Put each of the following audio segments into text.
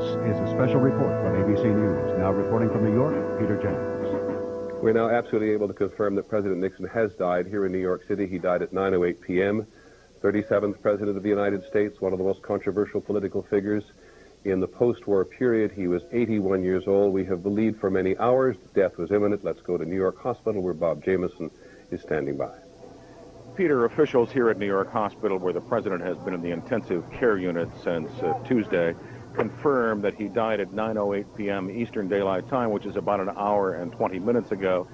This is a special report from ABC News. Now reporting from New York, Peter Jennings. We're now absolutely able to confirm that President Nixon has died here in New York City. He died at 9:08 p.m. 37th President of the United States, one of the most controversial political figures in the post-war period. He was 81 years old. We have believed for many hours that death was imminent. Let's go to New York Hospital, where Bob Jamieson is standing by. Peter, officials here at New York Hospital, where the president has been in the intensive care unit since Tuesday, confirmed that he died at 9:08 p.m. Eastern Daylight Time, which is about an hour and 20 minutes ago.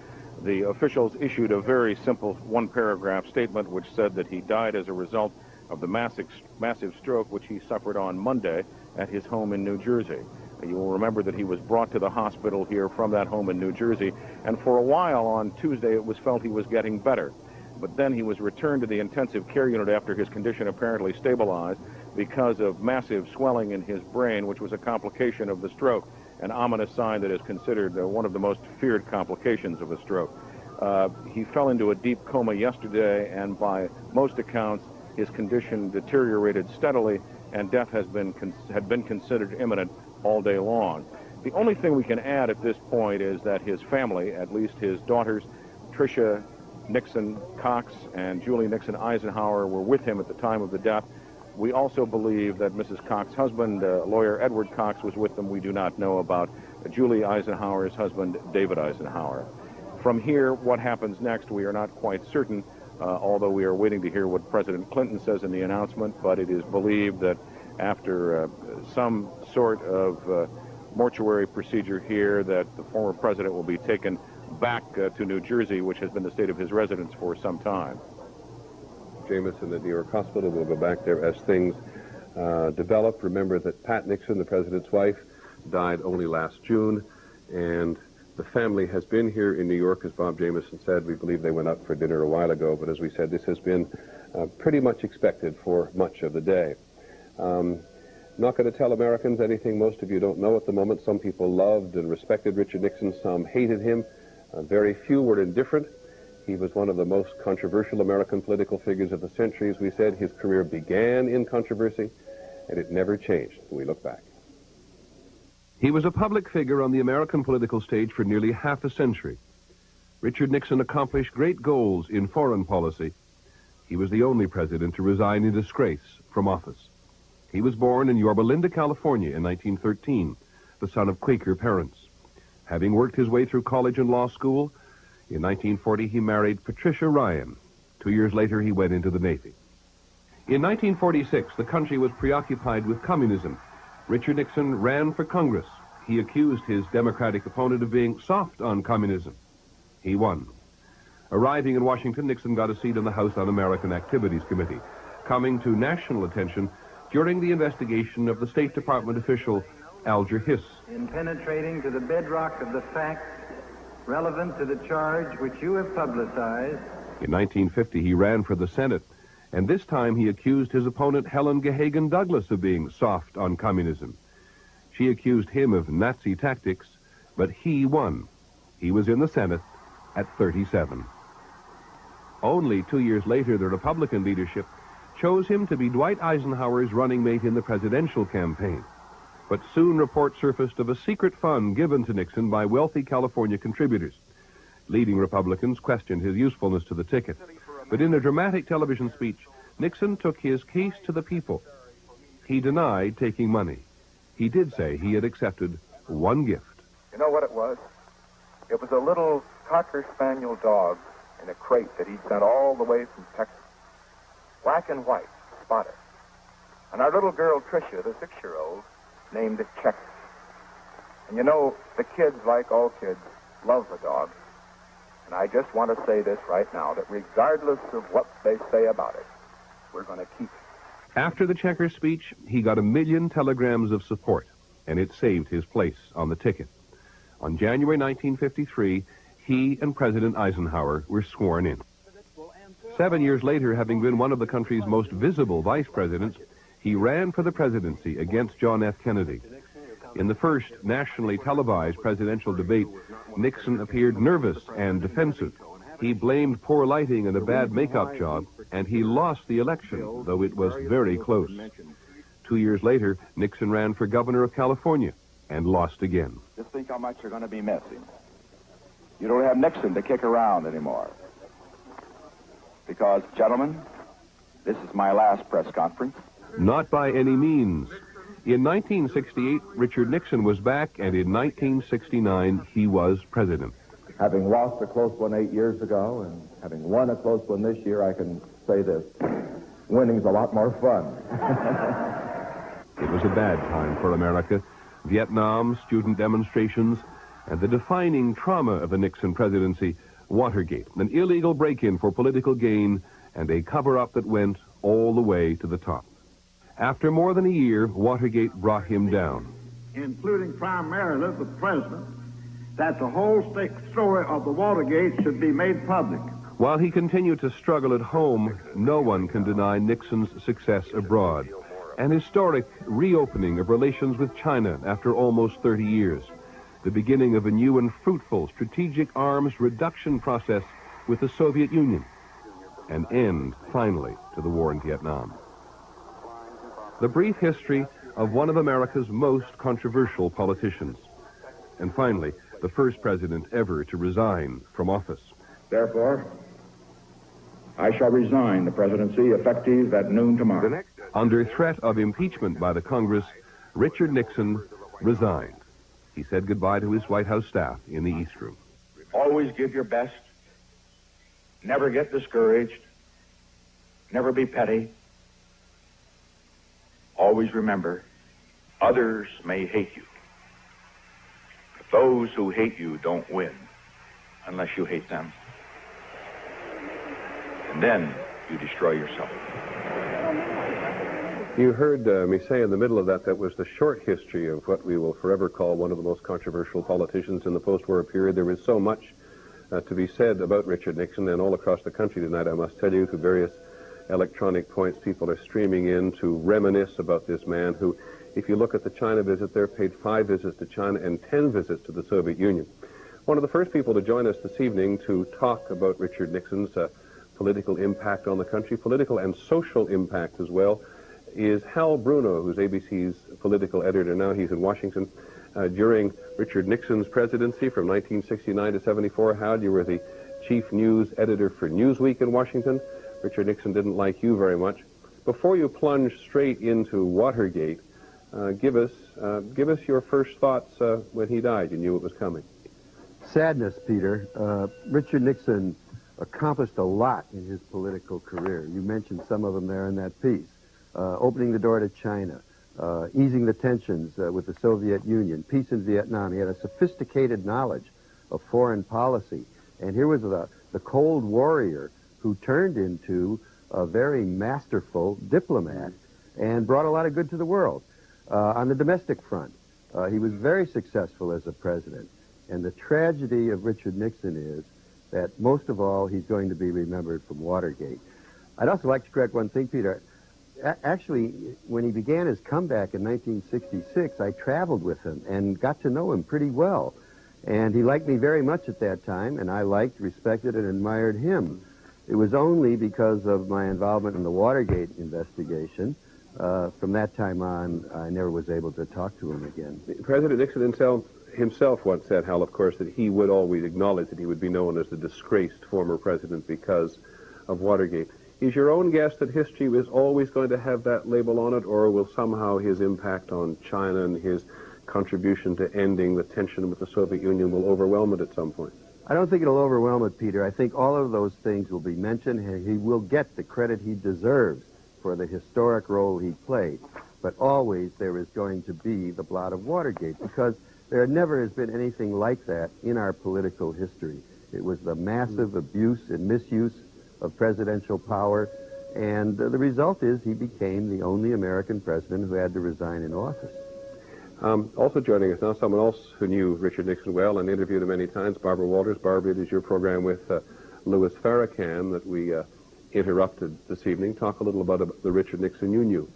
The officials issued a very simple one-paragraph statement which said that he died as a result of the massive stroke which he suffered on Monday at his home in New Jersey. You will remember that he was brought to the hospital here from that home in New Jersey, and for a while on Tuesday it was felt he was getting better. But then he was returned to the intensive care unit after his condition apparently stabilized because of massive swelling in his brain, which was a complication of the stroke, an ominous sign that is considered one of the most feared complications of a stroke. He fell into a deep coma yesterday, and by most accounts, his condition deteriorated steadily, and death had been considered imminent all day long. The only thing we can add at this point is that his family, at least his daughters, Tricia Nixon Cox and Julie Nixon Eisenhower, were with him at the time of the death. We also believe that Mrs. Cox's husband, lawyer Edward Cox, was with them. We do not know about Julie Eisenhower's husband, David Eisenhower. From here, what happens next, we are not quite certain, although we are waiting to hear what President Clinton says in the announcement, but it is believed that after some sort of mortuary procedure here, that the former president will be taken back to New Jersey, which has been the state of his residence for some time. Jamieson at New York Hospital. We'll go back there as things develop. Remember that Pat Nixon, the president's wife, died only last June, and the family has been here in New York, as Bob Jamieson said. We believe they went out for dinner a while ago, but as we said, this has been pretty much expected for much of the day. Not going to tell Americans anything most of you don't know at the moment. Some people loved and respected Richard Nixon. Some hated him. Very few were indifferent. He was one of the most controversial American political figures of the century. As we said, his career began in controversy, and it never changed when we look back. He was a public figure on the American political stage for nearly half a century. Richard Nixon accomplished great goals in foreign policy. He was the only president to resign in disgrace from office. He was born in Yorba Linda, California in 1913, the son of Quaker parents. Having worked his way through college and law school, in 1940 he married Patricia Ryan. 2 years later he went into the Navy. In 1946, the country was preoccupied with communism. Richard Nixon ran for Congress. He accused his Democratic opponent of being soft on communism. He won. Arriving in Washington, Nixon got a seat on the House Un-American Activities Committee, coming to national attention during the investigation of the State Department official Alger Hiss. In penetrating to the bedrock of the facts relevant to the charge which you have publicized. In 1950, he ran for the Senate, and this time he accused his opponent Helen Gahagan Douglas of being soft on communism. She accused him of Nazi tactics, but he won. He was in the Senate at 37. Only 2 years later, the Republican leadership chose him to be Dwight Eisenhower's running mate in the presidential campaign. But soon reports surfaced of a secret fund given to Nixon by wealthy California contributors. Leading Republicans questioned his usefulness to the ticket. But in a dramatic television speech, Nixon took his case to the people. He denied taking money. He did say he had accepted one gift. You know what it was? It was a little Cocker Spaniel dog in a crate that he'd sent all the way from Texas. Black and white, spotted. And our little girl, Tricia, the 6-year-old, named it Checkers. And you know, the kids, like all kids, love the dog. And I just want to say this right now, that regardless of what they say about it, we're going to keep it. After the Checkers speech, he got 1 million telegrams of support, and it saved his place on the ticket. On January 1953, he and President Eisenhower were sworn in. 7 years later, having been one of the country's most visible vice presidents, he ran for the presidency against John F. Kennedy. In the first nationally televised presidential debate, Nixon appeared nervous and defensive. He blamed poor lighting and a bad makeup job, and he lost the election, though it was very close. 2 years later, Nixon ran for governor of California and lost again. Just think how much you're going to be missing. You don't have Nixon to kick around anymore. Because, gentlemen, this is my last press conference. Not by any means. In 1968, Richard Nixon was back, and in 1969, he was president. Having lost a close one 8 years ago and having won a close one this year, I can say this. Winning's a lot more fun. It was a bad time for America. Vietnam, student demonstrations, and the defining trauma of the Nixon presidency, Watergate, an illegal break-in for political gain, and a cover-up that went all the way to the top. After more than a year, Watergate brought him down. Including primarily the president, that the whole story of the Watergate should be made public. While he continued to struggle at home, no one can deny Nixon's success abroad. An historic reopening of relations with China after almost 30 years. The beginning of a new and fruitful strategic arms reduction process with the Soviet Union. An end, finally, to the war in Vietnam. The brief history of one of America's most controversial politicians. And finally, the first president ever to resign from office. Therefore, I shall resign the presidency effective at noon tomorrow. Under threat of impeachment by the Congress, Richard Nixon resigned. He said goodbye to his White House staff in the East Room. Always give your best. Never get discouraged. Never be petty. Always remember, others may hate you. But those who hate you don't win unless you hate them. And then you destroy yourself. You heard me say in the middle of that was the short history of what we will forever call one of the most controversial politicians in the post-war period. There is so much to be said about Richard Nixon, and all across the country tonight, I must tell you, through various electronic points, people are streaming in to reminisce about this man who, if you look at the China visit there, paid 5 visits to China and 10 visits to the Soviet Union. One of the first people to join us this evening to talk about Richard Nixon's political impact on the country, political and social impact as well, is Hal Bruno, who's ABC's political editor. Now he's in Washington. During Richard Nixon's presidency from 1969 to 74, Hal, you were the chief news editor for Newsweek in Washington. Richard Nixon didn't like you very much. Before you plunge straight into Watergate, give us your first thoughts when he died. You knew it was coming. Sadness, Peter. Richard Nixon accomplished a lot in his political career. You mentioned some of them there in that piece. Opening the door to China, easing the tensions with the Soviet Union, peace in Vietnam. He had a sophisticated knowledge of foreign policy. And here was the cold warrior who turned into a very masterful diplomat and brought a lot of good to the world. On the domestic front, he was very successful as a president. And the tragedy of Richard Nixon is that most of all, he's going to be remembered from Watergate. I'd also like to correct one thing, Peter. Actually, when he began his comeback in 1966, I traveled with him and got to know him pretty well. And he liked me very much at that time, and I liked, respected, and admired him. It was only because of my involvement in the Watergate investigation. From that time on, I never was able to talk to him again. President Nixon himself once said, Hal, of course, that he would always acknowledge that he would be known as the disgraced former president because of Watergate. Is your own guess that history is always going to have that label on it, or will somehow his impact on China and his contribution to ending the tension with the Soviet Union will overwhelm it at some point? I don't think it'll overwhelm it, Peter. I think all of those things will be mentioned, and he will get the credit he deserves for the historic role he played. But always there is going to be the blot of Watergate, because there never has been anything like that in our political history. It was the massive abuse and misuse of presidential power, and the result is he became the only American president who had to resign in office. Also joining us now, someone else who knew Richard Nixon well and interviewed him many times, Barbara Walters. Barbara, it is your program with Louis Farrakhan that we interrupted this evening. Talk a little about the Richard Nixon you knew.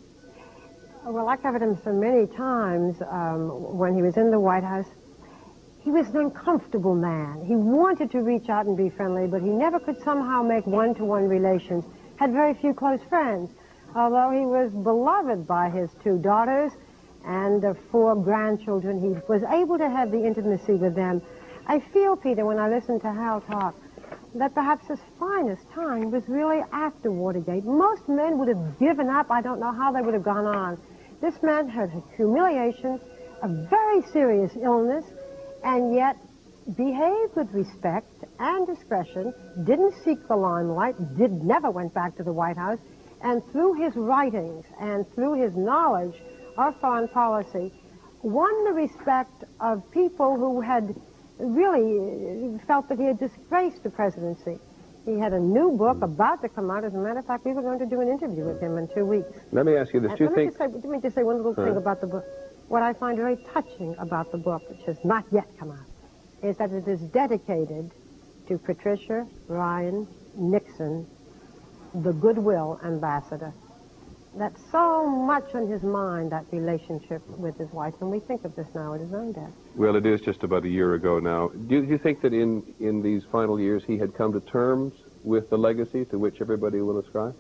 Well, I covered him so many times when he was in the White House. He was an uncomfortable man. He wanted to reach out and be friendly, but he never could somehow make one-to-one relations, had very few close friends. Although he was beloved by his 2 daughters and 4 grandchildren, he was able to have the intimacy with them. I feel, Peter, when I listen to Hal talk, that perhaps his finest time was really after Watergate. Most men would have given up. I don't know how they would have gone on. This man had humiliation, a very serious illness, and yet behaved with respect and discretion, didn't seek the limelight, never went back to the White House, and through his writings and through his knowledge of foreign policy, won the respect of people who had really felt that he had disgraced the presidency. He had a new book about to come out. As a matter of fact, we were going to do an interview with him in 2 weeks. Let me ask you this. Let me just say one little thing about the book. What I find very touching about the book, which has not yet come out, is that it is dedicated to Patricia, Ryan, Nixon, the goodwill ambassador. That's so much on his mind, that relationship with his wife, and we think of this now at his own death. Well, it is just about a year ago now. Do you think that in these final years he had come to terms with the legacy to which everybody will ascribe?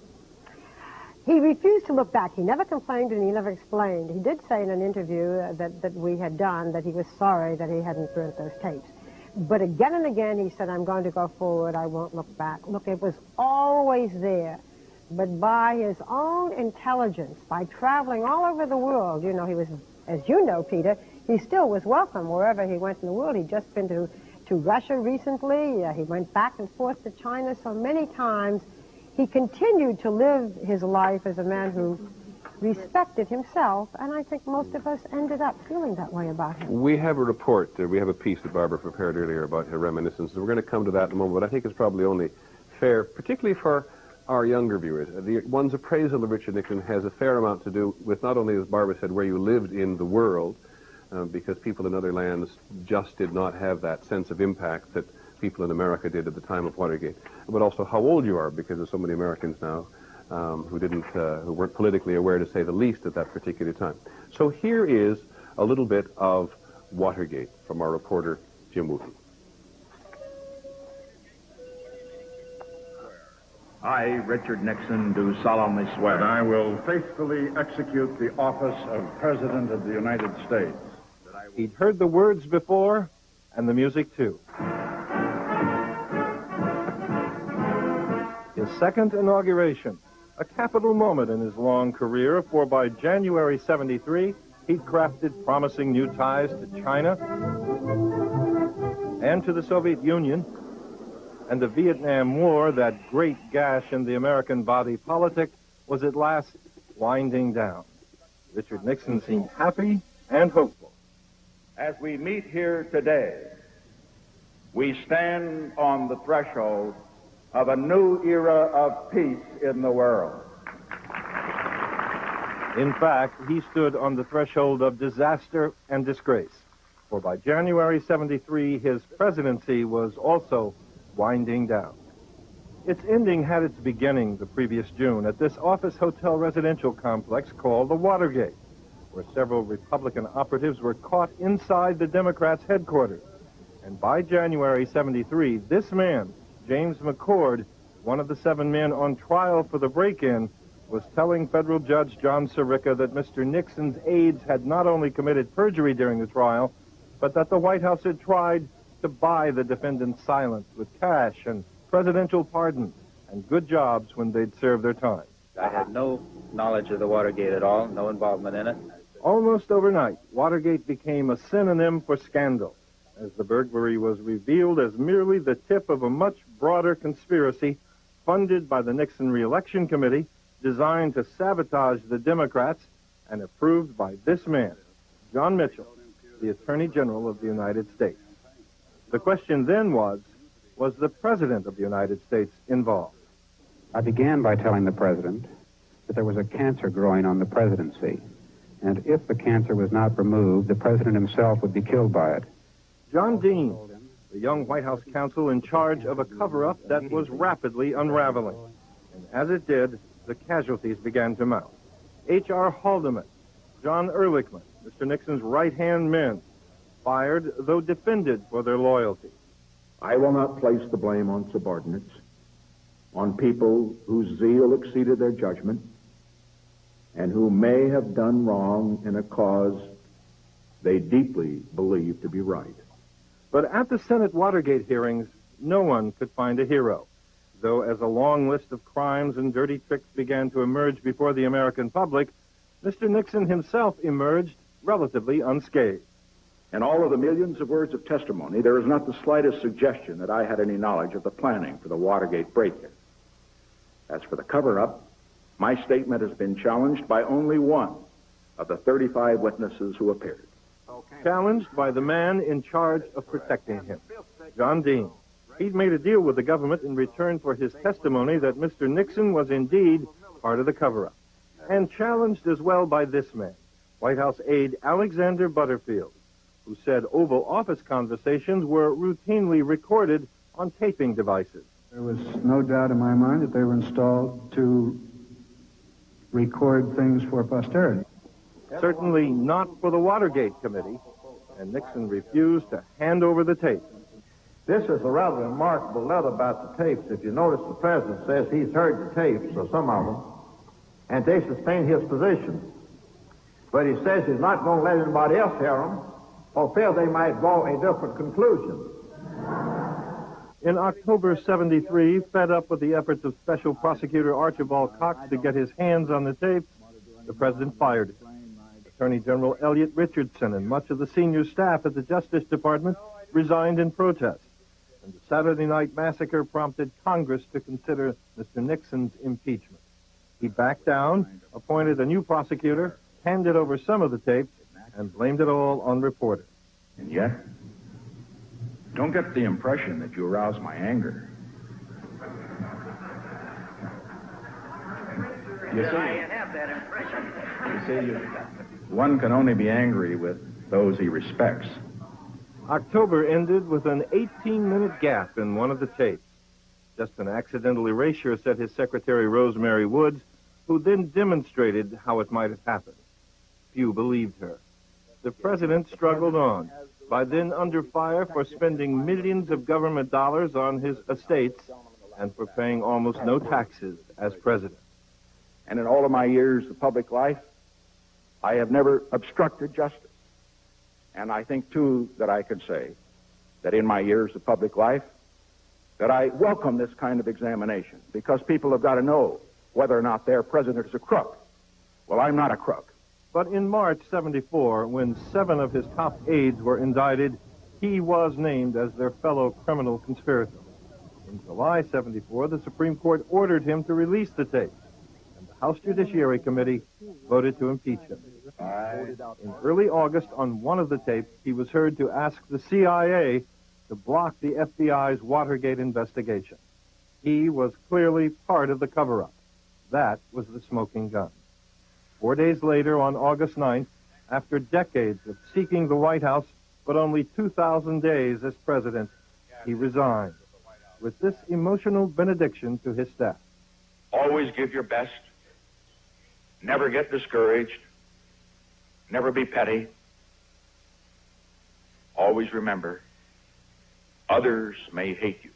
He refused to look back. He never complained and he never explained. He did say in an interview that we had done that he was sorry that he hadn't burnt those tapes. But again and again he said, I'm going to go forward, I won't look back. Look, it was always there. But by his own intelligence, by traveling all over the world, you know, he was, as you know, Peter, he still was welcome wherever he went in the world. He'd just been to Russia recently. He went back and forth to China so many times. He continued to live his life as a man who respected himself, and I think most of us ended up feeling that way about him. We have a report, we have a piece that Barbara prepared earlier about her reminiscences. We're going to come to that in a moment, but I think it's probably only fair, particularly for our younger viewers. One's appraisal of Richard Nixon has a fair amount to do with not only, as Barbara said, where you lived in the world, because people in other lands just did not have that sense of impact that people in America did at the time of Watergate, but also how old you are, because there's so many Americans now who weren't politically aware, to say the least, at that particular time. So here is a little bit of Watergate from our reporter, Jim Wooten. I, Richard Nixon, do solemnly swear that I will faithfully execute the office of President of the United States. He'd heard the words before, and the music too. His second inauguration, a capital moment in his long career, for by January 73, he'd crafted promising new ties to China and to the Soviet Union, and the Vietnam War, that great gash in the American body politic, was at last winding down. Richard Nixon seemed happy and hopeful. As we meet here today, we stand on the threshold of a new era of peace in the world. In fact, he stood on the threshold of disaster and disgrace, for by January 73, his presidency was also winding down. Its ending had its beginning the previous June at this office hotel residential complex called the Watergate, where several Republican operatives were caught inside the Democrats' headquarters. And by January 73, this man, James McCord, one of the 7 men on trial for the break-in, was telling federal judge John Sirica that Mr. Nixon's aides had not only committed perjury during the trial, but that the White House had tried to buy the defendant's silence with cash and presidential pardons and good jobs when they'd served their time. I had no knowledge of the Watergate at all, no involvement in it. Almost overnight, Watergate became a synonym for scandal, as the burglary was revealed as merely the tip of a much broader conspiracy funded by the Nixon Re-Election Committee, designed to sabotage the Democrats and approved by this man, John Mitchell, the Attorney General of the United States. The question then was the President of the United States involved? I began by telling the President that there was a cancer growing on the presidency, and if the cancer was not removed, the President himself would be killed by it. John Dean, the young White House counsel in charge of a cover-up that was rapidly unraveling. And as it did, the casualties began to mount. H.R. Haldeman, John Ehrlichman, Mr. Nixon's right-hand men, fired, though defended for their loyalty. I will not place the blame on subordinates, on people whose zeal exceeded their judgment, and who may have done wrong in a cause they deeply believe to be right. But at the Senate Watergate hearings, no one could find a hero, though as a long list of crimes and dirty tricks began to emerge before the American public, Mr. Nixon himself emerged relatively unscathed. In all of the millions of words of testimony, there is not the slightest suggestion that I had any knowledge of the planning for the Watergate break-in. As for the cover-up, my statement has been challenged by only one of the 35 witnesses who appeared. Challenged by the man in charge of protecting him, John Dean. He'd made a deal with the government in return for his testimony that Mr. Nixon was indeed part of the cover-up. And challenged as well by this man, White House aide Alexander Butterfield, who said Oval Office conversations were routinely recorded on taping devices. There was no doubt in my mind that they were installed to record things for posterity. Certainly not for the Watergate Committee, and Nixon refused to hand over the tapes. This is a rather remarkable note about the tapes. If you notice, the president says he's heard the tapes, or some of them, and they sustain his position. But he says he's not going to let anybody else hear them, or fear they might draw a different conclusion. In October '73, fed up with the efforts of Special Prosecutor Archibald Cox to get his hands on the tapes, the president fired him. Attorney General Elliot Richardson and much of the senior staff at the Justice Department resigned in protest, and the Saturday Night Massacre prompted Congress to consider Mr. Nixon's impeachment. He backed down, appointed a new prosecutor, handed over some of the tapes, and blamed it all on reporters. And yet, don't get the impression that you arouse my anger. You see, I have that impression. One can only be angry with those he respects. October ended with an 18-minute gap in one of the tapes. Just an accidental erasure, said his secretary Rosemary Woods, who then demonstrated how it might have happened. Few believed her. The president struggled on, by then under fire for spending millions of government dollars on his estates and for paying almost no taxes as president. And in all of my years of public life, I have never obstructed justice. And I think, too, that I can say that in my years of public life, that I welcome this kind of examination, because people have got to know whether or not their president is a crook. Well, I'm not a crook. But in March '74, when 7 of his top aides were indicted, he was named as their fellow criminal conspirator. In July '74, the Supreme Court ordered him to release the tapes, and the House Judiciary Committee voted to impeach him. In early August, on one of the tapes, he was heard to ask the CIA to block the FBI's Watergate investigation. He was clearly part of the cover-up. That was the smoking gun. 4 days later, on August 9th, after decades of seeking the White House, but only 2,000 days as president, he resigned with this emotional benediction to his staff. Always give your best. Never get discouraged. Never be petty. Always remember, others may hate you.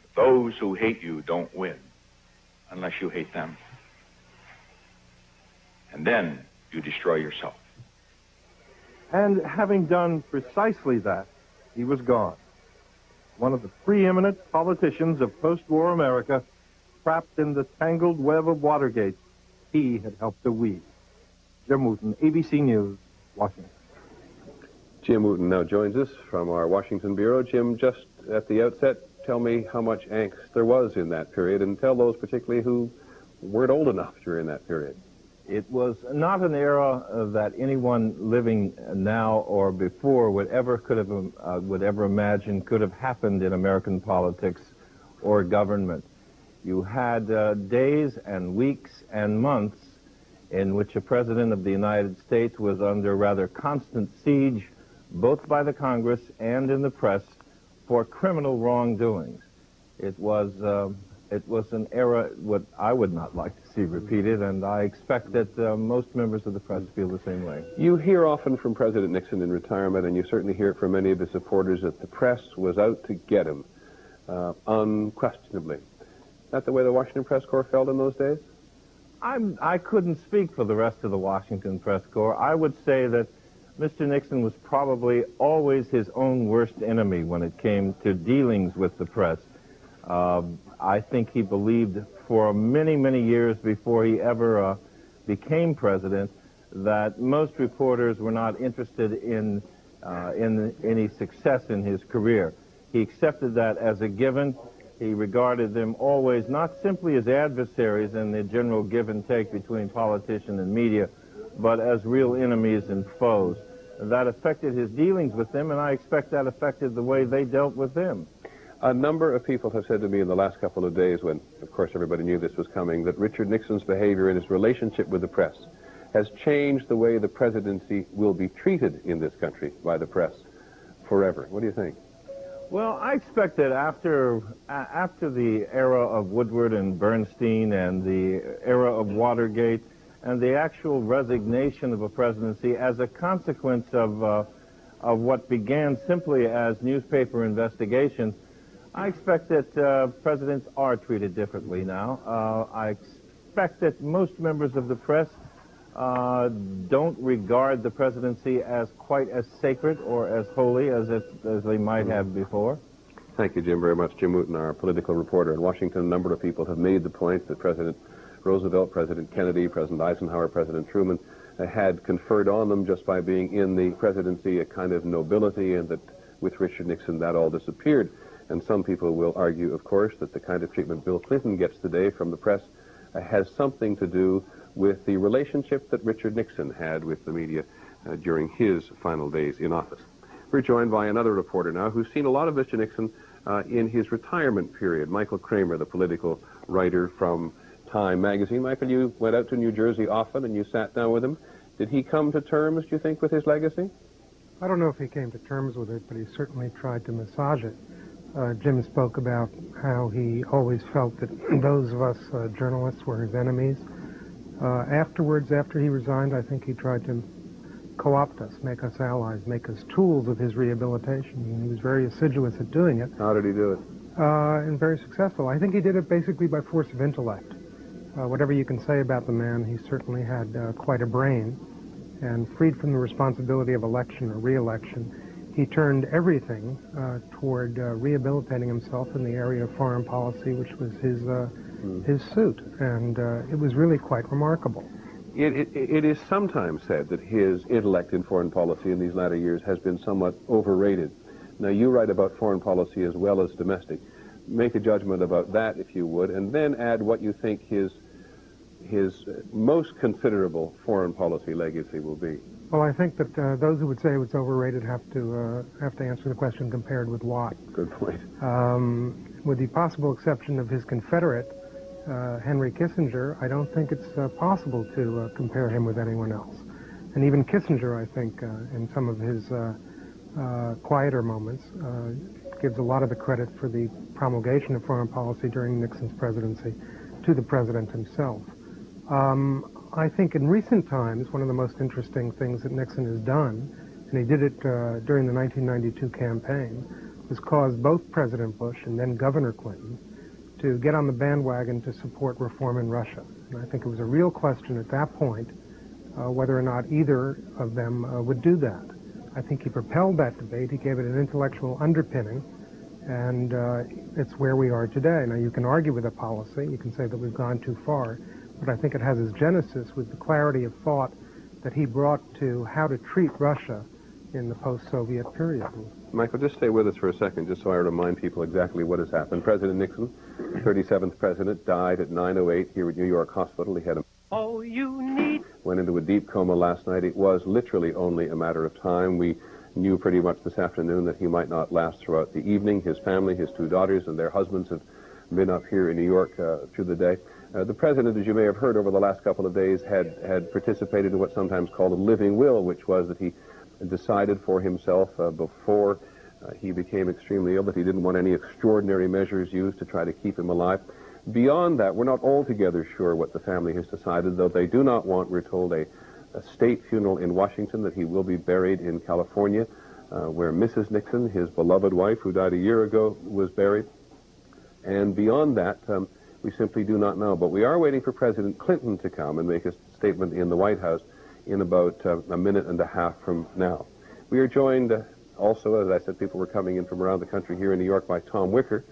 But those who hate you don't win unless you hate them. And then you destroy yourself. And having done precisely that, he was gone. One of the preeminent politicians of post-war America, trapped in the tangled web of Watergate, he had helped to weave. Jim Wooten, ABC News, Washington. Jim Wooten now joins us from our Washington Bureau. Jim, just at the outset, tell me how much angst there was in that period, and tell those particularly who weren't old enough during that period. It was not an era that anyone living now or before would ever imagine could have happened in American politics or government. You had days and weeks and months in which a president of the United States was under rather constant siege, both by the Congress and in the press, for criminal wrongdoings. It was an era what I would not like to see repeated, and I expect that most members of the press feel the same way. You hear often from President Nixon in retirement, and you certainly hear it from many of his supporters, that the press was out to get him, unquestionably. Is that the way the Washington press corps felt in those days? I couldn't speak for the rest of the Washington press corps. I would say that Mr. Nixon was probably always his own worst enemy when it came to dealings with the press. I think he believed for many, many years before he ever became president that most reporters were not interested in any success in his career. He accepted that as a given. He regarded them always not simply as adversaries in the general give and take between politician and media, but as real enemies and foes. That affected his dealings with them, and I expect that affected the way they dealt with him. A number of people have said to me in the last couple of days, when, of course, everybody knew this was coming, that Richard Nixon's behavior in his relationship with the press has changed the way the presidency will be treated in this country by the press forever. What do you think? Well, I expect that after the era of Woodward and Bernstein and the era of Watergate and the actual resignation of a presidency as a consequence of what began simply as newspaper investigations, I expect that presidents are treated differently now. I expect that most members of the press don't regard the presidency as quite as sacred or as holy as they might have before. Thank you, Jim, very much. Jim Wooten, our political reporter in Washington. A number of people have made the point that President Roosevelt, President Kennedy, President Eisenhower, President Truman had conferred on them just by being in the presidency a kind of nobility, and that with Richard Nixon that all disappeared. And some people will argue, of course, that the kind of treatment Bill Clinton gets today from the press has something to do with the relationship that Richard Nixon had with the media during his final days in office. We're joined by another reporter now who's seen a lot of Mr. Nixon in his retirement period, Michael Kramer, the political writer from Time magazine. Michael, you went out to New Jersey often and you sat down with him. Did he come to terms, do you think, with his legacy? I don't know if he came to terms with it, but he certainly tried to massage it. Jim spoke about how he always felt that those of us journalists were his enemies. Afterwards, after he resigned, I think he tried to co-opt us, make us allies, make us tools of his rehabilitation. And he was very assiduous at doing it. How did he do it? And very successful. I think he did it basically by force of intellect. Whatever you can say about the man, he certainly had quite a brain. And freed from the responsibility of election or re-election, he turned everything toward rehabilitating himself in the area of foreign policy, which was his suit. And it was really quite remarkable. It is sometimes said that his intellect in foreign policy in these latter years has been somewhat overrated. Now, you write about foreign policy as well as domestic. Make a judgment about that, if you would, and then add what you think his most considerable foreign policy legacy will be. Well, I think that those who would say it's overrated have to answer the question compared with what. Good point. With the possible exception of his Confederate, Henry Kissinger, I don't think it's possible to compare him with anyone else. And even Kissinger, I think, in some of his quieter moments, gives a lot of the credit for the promulgation of foreign policy during Nixon's presidency to the president himself. I think in recent times, one of the most interesting things that Nixon has done, and he did it during the 1992 campaign, was cause both President Bush and then Governor Clinton to get on the bandwagon to support reform in Russia. And I think it was a real question at that point whether or not either of them would do that. I think he propelled that debate. He gave it an intellectual underpinning, and it's where we are today. Now, you can argue with the policy. You can say that we've gone too far. But I think it has its genesis with the clarity of thought that he brought to how to treat Russia in the post-Soviet period. Michael, just stay with us for a second, just so I remind people exactly what has happened. President Nixon, the 37th president, died at 9:08 here at New York Hospital. He had went into a deep coma last night. It was literally only a matter of time. We knew pretty much this afternoon that he might not last throughout the evening. His family, his two daughters, and their husbands have been up here in New York through the day. The president, as you may have heard over the last couple of days, had participated in what's sometimes called a living will, which was that he decided for himself before he became extremely ill that he didn't want any extraordinary measures used to try to keep him alive. Beyond that, we're not altogether sure what the family has decided, though they do not want, we're told, a state funeral in Washington, that he will be buried in California, where Mrs. Nixon, his beloved wife, who died a year ago, was buried. And beyond that, We simply do not know. But we are waiting for President Clinton to come and make a statement in the White House in about a minute and a half from now. We are joined also, as I said, people were coming in from around the country here in New York, by Tom Wicker,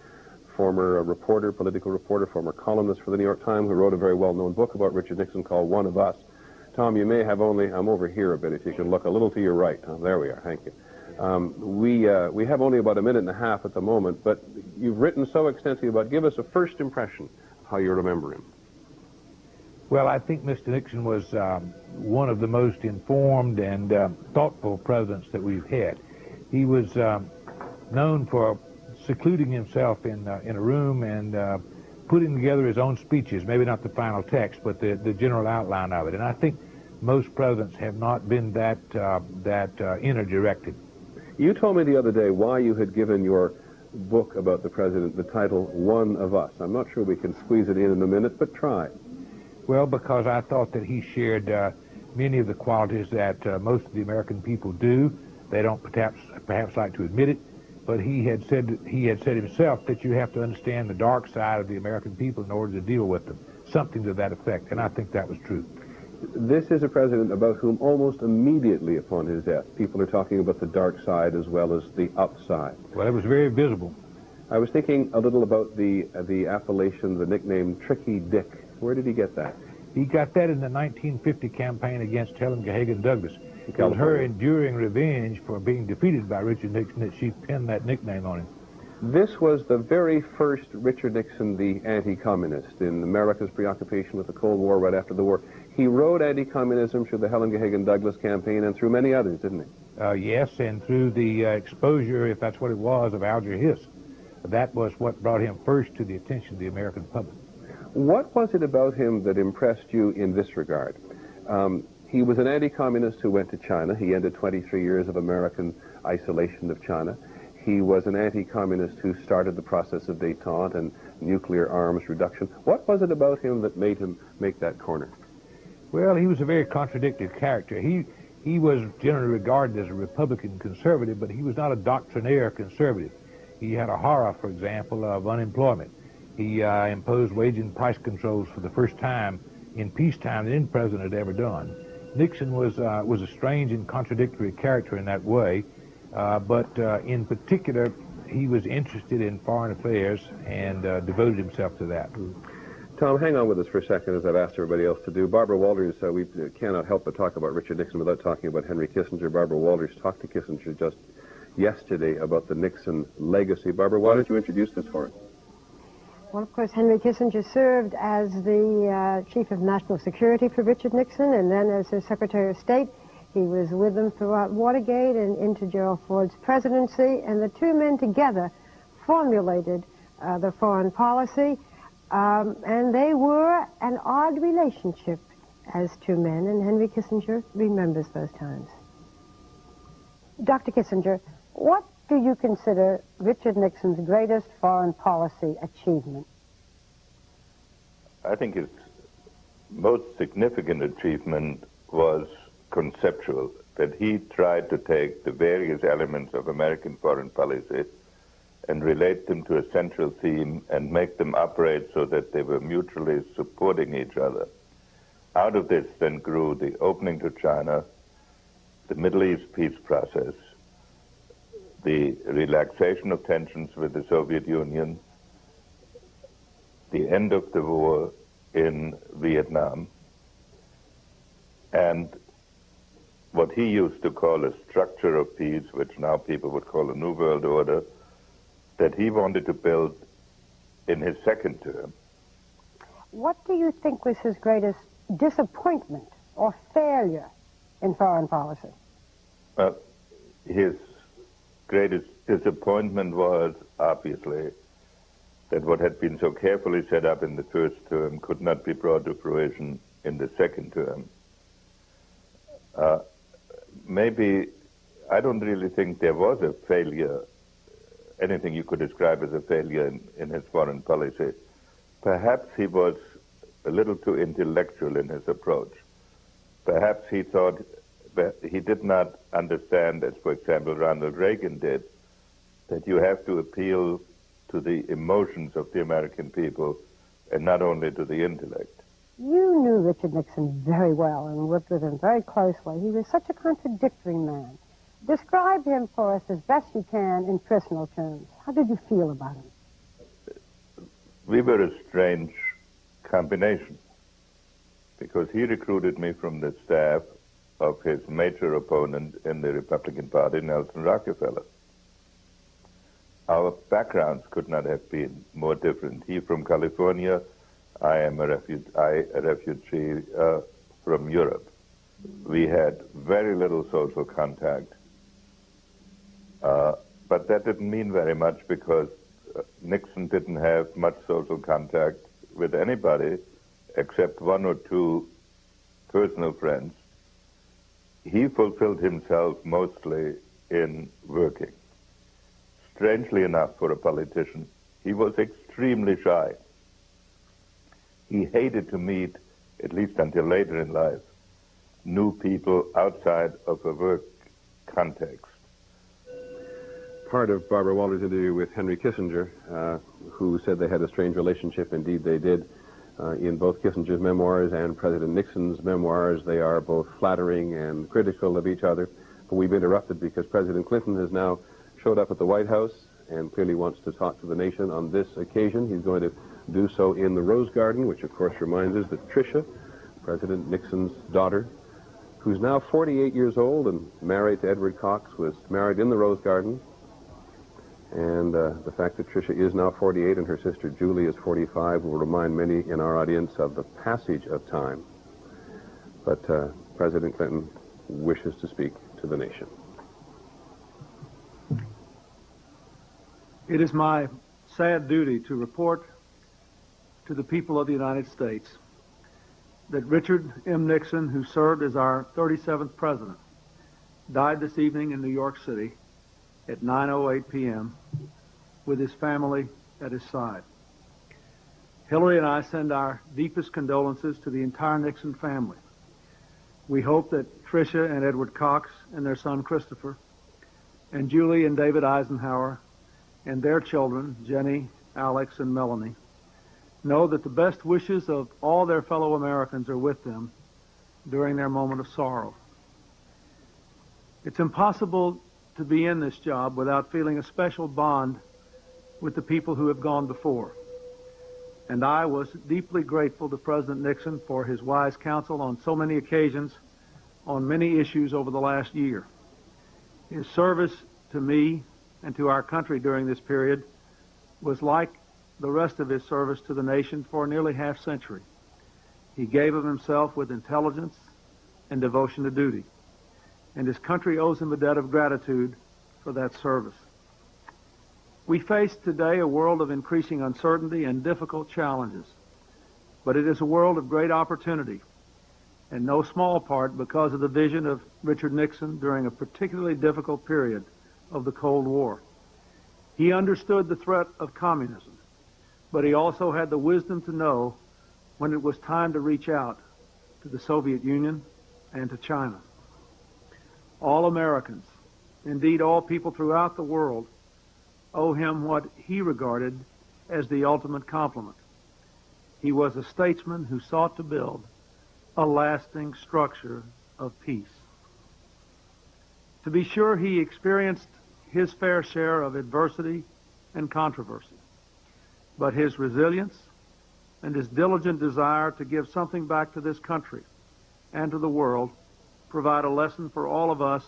former reporter, political reporter, former columnist for the New York Times, who wrote a very well-known book about Richard Nixon called One of Us. Tom, you may have only, I'm over here a bit, if you can look a little to your right. Tom, there we are, thank you. We have only about a minute and a half at the moment, but you've written so extensively about, give us a first impression of how you remember him. Well, I think Mr. Nixon was one of the most informed and thoughtful presidents that we've had. He was known for secluding himself in a room and putting together his own speeches, maybe not the final text, but the general outline of it. And I think most presidents have not been that inner-directed. You told me the other day why you had given your book about the president the title One of Us. I'm not sure we can squeeze it in a minute, but try. Well, because I thought that he shared many of the qualities that most of the American people do. They don't perhaps like to admit it, but he had said himself that you have to understand the dark side of the American people in order to deal with them, something to that effect, and I think that was true. This is a president about whom almost immediately upon his death, people are talking about the dark side as well as the upside. Well, it was very visible. I was thinking a little about the appellation, the nickname Tricky Dick. Where did he get that? He got that in the 1950 campaign against Helen Gahagan Douglas. It was her enduring revenge for being defeated by Richard Nixon that she pinned that nickname on him. This was the very first Richard Nixon, the anti-communist, in America's preoccupation with the Cold War right after the war. He rode anti-communism through the Helen Gahagan Douglas campaign and through many others, didn't he? Yes, and through the exposure, if that's what it was, of Alger Hiss. That was what brought him first to the attention of the American public. What was it about him that impressed you in this regard? He was an anti-communist who went to China. He ended 23 years of American isolation of China. He was an anti-communist who started the process of détente and nuclear arms reduction. What was it about him that made him make that corner? Well, he was a very contradictory character. He was generally regarded as a Republican conservative, but he was not a doctrinaire conservative. He had a horror, for example, of unemployment. He imposed wage and price controls for the first time in peacetime that any president had ever done. Nixon was a strange and contradictory character in that way, but in particular, he was interested in foreign affairs and devoted himself to that. Tom, hang on with us for a second, as I've asked everybody else to do. Barbara Walters, we cannot help but talk about Richard Nixon without talking about Henry Kissinger. Barbara Walters talked to Kissinger just yesterday about the Nixon legacy. Barbara, why don't you introduce this for us? Well, of course, Henry Kissinger served as the Chief of National Security for Richard Nixon, and then as his Secretary of State. He was with him throughout Watergate and into Gerald Ford's presidency, and the two men together formulated the foreign policy, and they were an odd relationship as two men, and Henry Kissinger remembers those times. Dr. Kissinger, what do you consider Richard Nixon's greatest foreign policy achievement? I think his most significant achievement was conceptual, that he tried to take the various elements of American foreign policy and relate them to a central theme and make them operate so that they were mutually supporting each other. Out of this then grew the opening to China, the Middle East peace process, the relaxation of tensions with the Soviet Union, the end of the war in Vietnam, and what he used to call a structure of peace, which now people would call a New World Order, that he wanted to build in his second term. What do you think was his greatest disappointment or failure in foreign policy? Well, his greatest disappointment was, obviously, that what had been so carefully set up in the first term could not be brought to fruition in the second term. Maybe, I don't really think there was a failure, anything you could describe as a failure in his foreign policy. Perhaps he was a little too intellectual in his approach. Perhaps he thought that he did not understand, as for example Ronald Reagan did, that you have to appeal to the emotions of the American people and not only to the intellect. You knew Richard Nixon very well and worked with him very closely. He was such a contradictory man. Describe him for us as best you can in personal terms. How did you feel about him? We were a strange combination because he recruited me from the staff of his major opponent in the Republican Party, Nelson Rockefeller. Our backgrounds could not have been more different. He from California, I a refugee from Europe. We had very little social contact, but that didn't mean very much because Nixon didn't have much social contact with anybody except one or two personal friends. He fulfilled himself mostly in working. Strangely enough for a politician, he was extremely shy. He hated to meet, at least until later in life, new people outside of a work context. Part of Barbara Walters' interview with Henry Kissinger, who said they had a strange relationship. Indeed, they did. In both Kissinger's memoirs and President Nixon's memoirs, they are both flattering and critical of each other. But we've interrupted because President Clinton has now showed up at the White House and clearly wants to talk to the nation on this occasion. He's going to do so in the Rose Garden, which of course reminds us that Tricia, President Nixon's daughter, who's now 48 years old and married to Edward Cox, was married in the Rose Garden. And the fact that Tricia is now 48 and her sister Julie is 45 will remind many in our audience of the passage of time. But President Clinton wishes to speak to the nation. It is my sad duty to report to the people of the United States that Richard M. Nixon, who served as our 37th president, died this evening in New York City at 9:08 p.m. with his family at his side. Hillary and I send our deepest condolences to the entire Nixon family. We hope that Tricia and Edward Cox and their son Christopher, and Julie and David Eisenhower, and their children, Jenny, Alex, and Melanie, know that the best wishes of all their fellow Americans are with them during their moment of sorrow. It's impossible to be in this job without feeling a special bond with the people who have gone before. And I was deeply grateful to President Nixon for his wise counsel on so many occasions, on many issues over the last year. His service to me and to our country during this period was like the rest of his service to the nation for nearly half a century. He gave of himself with intelligence and devotion to duty, and his country owes him a debt of gratitude for that service. We face today a world of increasing uncertainty and difficult challenges, but it is a world of great opportunity, in no small part because of the vision of Richard Nixon during a particularly difficult period of the Cold War. He understood the threat of communism, but he also had the wisdom to know when it was time to reach out to the Soviet Union and to China. All Americans, indeed all people throughout the world, owe him what he regarded as the ultimate compliment. He was a statesman who sought to build a lasting structure of peace. To be sure, he experienced his fair share of adversity and controversy, but his resilience and his diligent desire to give something back to this country and to the world provide a lesson for all of us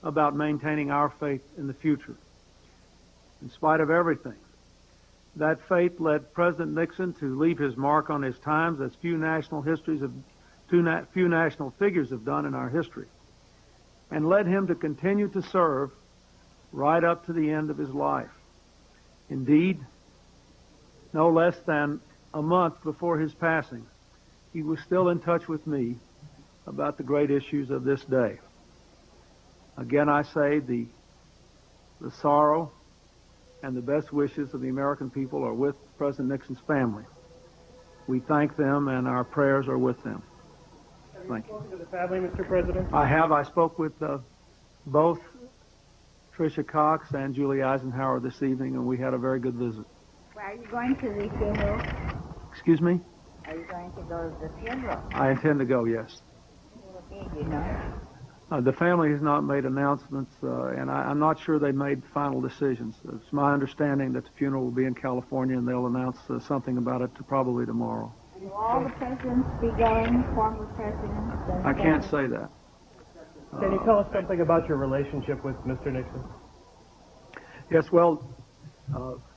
about maintaining our faith in the future. In spite of everything, that faith led President Nixon to leave his mark on his times as few national figures have done in our history, and led him to continue to serve right up to the end of his life. Indeed, no less than a month before his passing, he was still in touch with me about the great issues of this day. Again, I say the sorrow and the best wishes of the American people are with President Nixon's family. We thank them, and our prayers are with them. Thank you. Have you spoken to the family, Mr. President? I have. I spoke with both Tricia Cox and Julie Eisenhower this evening, and we had a very good visit. Where are you going to the funeral? Excuse me? Are you going to go to the funeral? I intend to go, yes. Who will be, do you know? The family has not made announcements, and I'm not sure they made final decisions. It's my understanding that the funeral will be in California, and they'll announce something about it probably tomorrow. Will all the presidents be going, former presidents? I can't say that. Can you tell us something about your relationship with Mr. Nixon? Yes, well,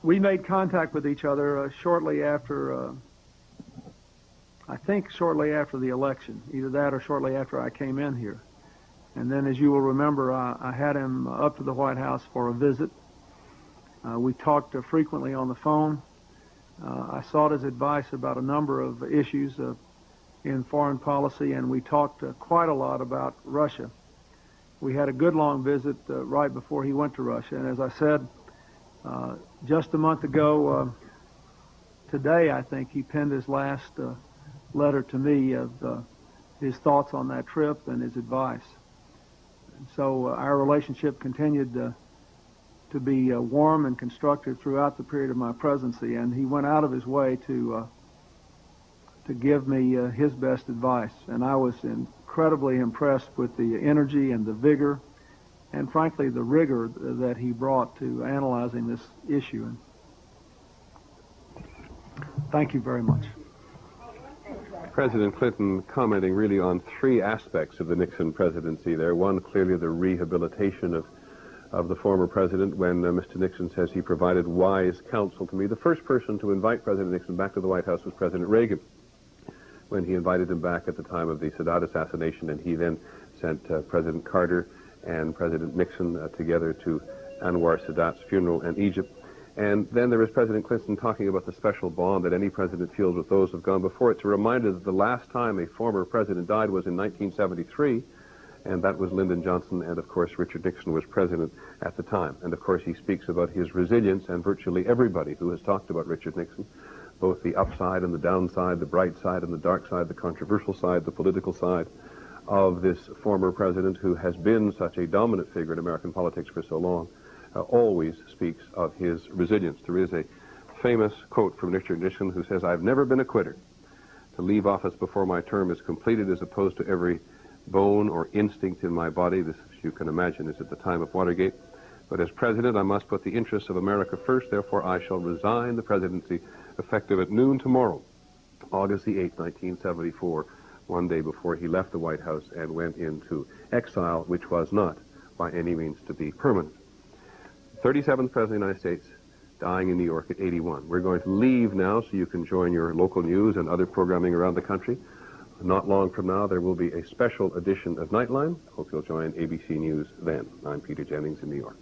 we made contact with each other shortly after, I think shortly after the election, either that or shortly after I came in here. And then, as you will remember, I had him up to the White House for a visit. We talked frequently on the phone. I sought his advice about a number of issues in foreign policy, and we talked quite a lot about Russia. We had a good long visit right before he went to Russia, and as I said, just a month ago, today I think, he penned his last letter to me of his thoughts on that trip and his advice. And so our relationship continued to be warm and constructive throughout the period of my presidency, and he went out of his way to give me his best advice. And I was incredibly impressed with the energy and the vigor and, frankly, the rigor that he brought to analyzing this issue. And thank you very much. President Clinton commenting really on three aspects of the Nixon presidency there. One, clearly the rehabilitation of the former president when Mr. Nixon says he provided wise counsel to me. The first person to invite President Nixon back to the White House was President Reagan, when he invited him back at the time of the Sadat assassination, and he then sent President Carter and President Nixon together to Anwar Sadat's funeral in Egypt. And then there is President Clinton talking about the special bond that any president feels with those who have gone before. It's a reminder that the last time a former president died was in 1973, and that was Lyndon Johnson, and of course Richard Nixon was president at the time. And of course he speaks about his resilience, and virtually everybody who has talked about Richard Nixon, both the upside and the downside, the bright side and the dark side, the controversial side, the political side of this former president who has been such a dominant figure in American politics for so long, always speaks of his resilience. There is a famous quote from Richard Nixon who says, "I've never been a quitter. To leave office before my term is completed as opposed to every bone or instinct in my body." This, as you can imagine, is at the time of Watergate. "But as president, I must put the interests of America first. Therefore, I shall resign the presidency effective at noon tomorrow, August the 8th, 1974, one day before he left the White House and went into exile, which was not by any means to be permanent." 37th President of the United States, dying in New York at 81. We're going to leave now so you can join your local news and other programming around the country. Not long from now, there will be a special edition of Nightline. Hope you'll join ABC News then. I'm Peter Jennings in New York.